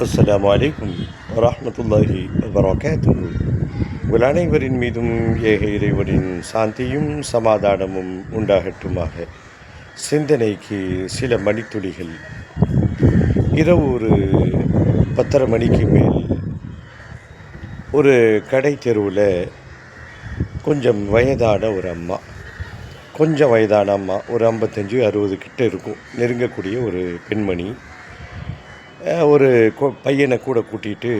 அஸ்ஸலாமு அலைக்கும் வரஹ்மத்துல்லாஹி வபரகாத்துஹு. உங்கள் அனைவரின் மீதும் ஏக இறைவனின் சாந்தியும் சமாதானமும் உண்டாகட்டுமாக. சிந்தனைக்கு சில மணித்துளிகள். இரவு ஒரு 10:30 மணிக்கு மேல் ஒரு கடை தெருவில் கொஞ்சம் வயதான ஒரு அம்மா, ஒரு 55-60 கிட்ட இருக்கும், நெருங்கக்கூடிய ஒரு பெண்மணி ஒரு பையனை கூட கூட்டிகிட்டு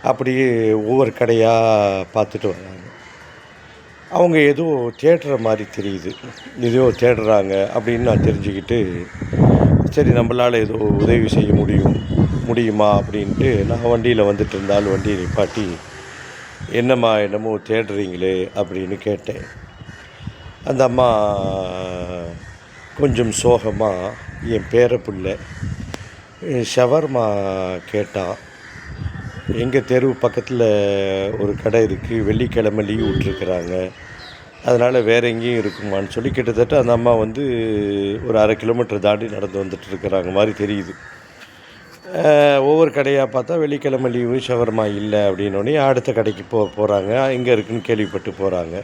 அப்படியே ஒவ்வொரு கடையாக பார்த்துட்டு வராங்க. அவங்க ஏதோ தேடுற மாதிரி தெரியுது, ஏதோ தேடுறாங்க அப்படின்னு நான் தெரிஞ்சுக்கிட்டு, சரி நம்மளால் ஏதோ உதவி செய்ய முடியுமா அப்படின்ட்டு நான் வண்டியில் வந்துட்டு இருந்தாலும் வண்டியை நிப்பாட்டி, என்னமோ தேடுறீங்களே அப்படின்னு கேட்டேன். அந்த அம்மா கொஞ்சம் சோகமாக, என் பேரப்பிள்ளை ஷவர்மா கேட்டான். எங்கள் தெரு பக்கத்தில் ஒரு கடை இருக்குது, வெள்ளிக்கிழமை லீவ் விட்ருக்குறாங்க, அதனால் வேறு எங்கேயும் இருக்குமான்னு சொல்லி கிட்டத்தட்ட அந்த அம்மா ஒரு 1/2 கிலோமீட்டர் தாண்டி நடந்து வந்துட்டுருக்குறாங்க மாதிரி தெரியுது. ஒவ்வொரு கடையாக பார்த்தா வெள்ளிக்கிழமை லீவு, ஷவர்மா இல்லை அப்படின்னோடனே அடுத்த கடைக்கு போகிறாங்க. எங்கே இருக்குதுன்னு கேள்விப்பட்டு போகிறாங்க.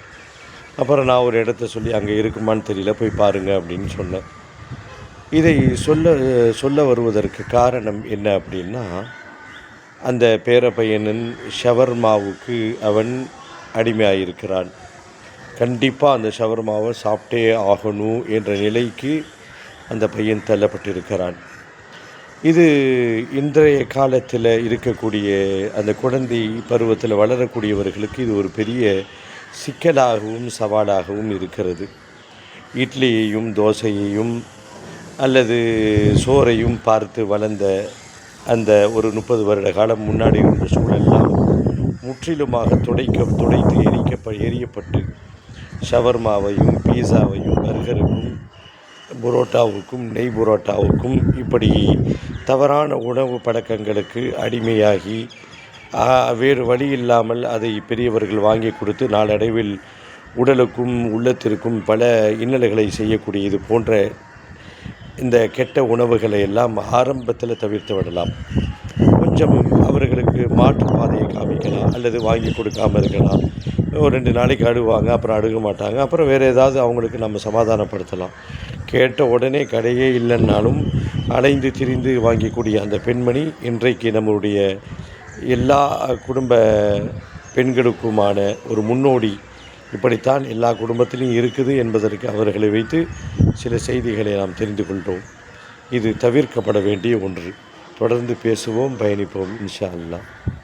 அப்புறம் நான் ஒரு இடத்த சொல்லி, அங்கே இருக்குமான்னு தெரியல, போய் பாருங்கள் அப்படின்னு சொன்னேன். இதை சொல்ல வருவதற்கு காரணம் என்ன அப்படின்னா, அந்த பேரப்பையனின் ஷவர்மாவுக்கு அவன் அடிமையாயிருக்கிறான். கண்டிப்பாக அந்த ஷவர்மாவை சாப்பிட்டே ஆகணும் என்ற நிலைக்கு அந்த பையன் தள்ளப்பட்டிருக்கிறான். இது இன்றைய காலத்தில் இருக்கக்கூடிய அந்த குழந்தை பருவத்தில் வளரக்கூடியவர்களுக்கு இது ஒரு பெரிய சிக்கலாகவும் சவாலாகவும் இருக்கிறது. இட்லியையும் தோசையையும் அல்லது சோறையும் பார்த்து வளர்ந்த அந்த ஒரு 30 வருட காலம் முன்னாடி இருந்த சூழல்லாம் முற்றிலுமாக துடைத்து எரியப்பட்டு ஷவர்மாவையும் பீஸாவையும் பர்கருக்கும் புரோட்டாவுக்கும் நெய் புரோட்டாவுக்கும் இப்படி தவறான உணவு பழக்கங்களுக்கு அடிமையாகி வேறு வழி இல்லாமல் அதை பெரியவர்கள் வாங்கி கொடுத்து நாளடைவில் உடலுக்கும் உள்ளத்திற்கும் பல இன்னல்களை செய்யக்கூடிய இது போன்ற இந்த கெட்ட உணவுகளை எல்லாம் ஆரம்பத்தில் தவிர்த்து விடலாம். கொஞ்சம் அவர்களுக்கு மாற்று பாதையை காமிக்கலாம், அல்லது வாங்கி கொடுக்காமல் இருக்கலாம். ஒரு 2 நாளைக்கு அழுவாங்க, அப்புறம் அழுக மாட்டாங்க, அப்புறம் வேறு ஏதாவது அவங்களுக்கு நம்ம சமாதானப்படுத்தலாம். கேட்ட உடனே கடையே இல்லைன்னாலும் அலைந்து திரிந்து வாங்கக்கூடிய அந்த பெண்மணி இன்றைக்கு நம்முடைய எல்லா குடும்ப பெண்களுக்குமான ஒரு முன்னோடி. இப்படித்தான் எல்லா குடும்பத்திலையும் இருக்குது என்பதற்கு அவர்களை வைத்து சில செய்திகளை நாம் தெரிந்து கொள்கிறோம். இது தவிர்க்கப்பட வேண்டிய ஒன்று. தொடர்ந்து பேசுவோம், பயணிப்போம் இன்ஷா அல்லாஹ்.